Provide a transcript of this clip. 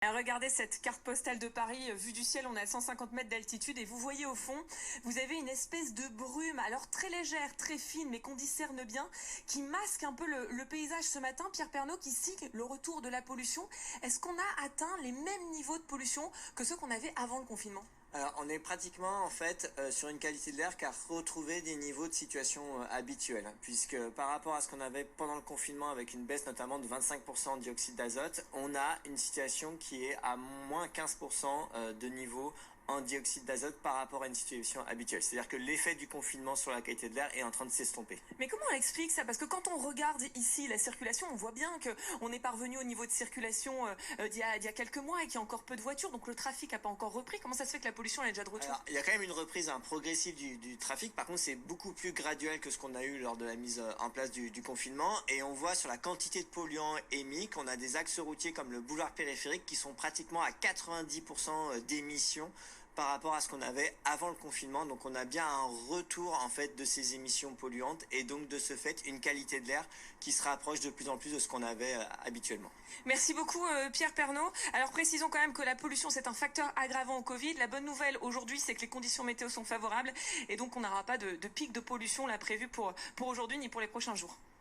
Regardez cette carte postale de Paris, vue du ciel, on est à 150 mètres d'altitude et vous voyez au fond, vous avez une espèce de brume, alors très légère, très fine, mais qu'on discerne bien, qui masque un peu le paysage ce matin. Pierre Pernaut qui signe le retour de la pollution. Est-ce qu'on a atteint les mêmes niveaux de pollution que ceux qu'on avait avant le confinement? Alors, on est pratiquement en fait sur une qualité de l'air qui a retrouvé des niveaux de situation habituels, hein, puisque par rapport à ce qu'on avait pendant le confinement avec une baisse notamment de 25% en dioxyde d'azote, on a une situation qui est à moins 15% de niveau en dioxyde d'azote par rapport à une situation habituelle. C'est-à-dire que l'effet du confinement sur la qualité de l'air est en train de s'estomper. Mais comment on explique ça? Parce que quand on regarde ici la circulation, on voit bien qu'on est parvenu au niveau de circulation d'il y a quelques mois et qu'il y a encore peu de voitures, donc le trafic n'a pas encore repris. Comment ça se fait que la pollution elle est déjà de retour? Alors, il y a quand même une reprise progressive du trafic. Par contre, c'est beaucoup plus graduel que ce qu'on a eu lors de la mise en place du confinement. Et on voit sur la quantité de polluants émis qu'on a des axes routiers comme le boulevard périphérique qui sont pratiquement à 90% d'émissions par rapport à ce qu'on avait avant le confinement. Donc on a bien un retour en fait de ces émissions polluantes et donc de ce fait une qualité de l'air qui se rapproche de plus en plus de ce qu'on avait habituellement. Merci beaucoup Pierre Pernaut. Alors précisons quand même que la pollution c'est un facteur aggravant au Covid. La bonne nouvelle aujourd'hui c'est que les conditions météo sont favorables et donc on n'aura pas de pic de pollution là prévu pour aujourd'hui ni pour les prochains jours.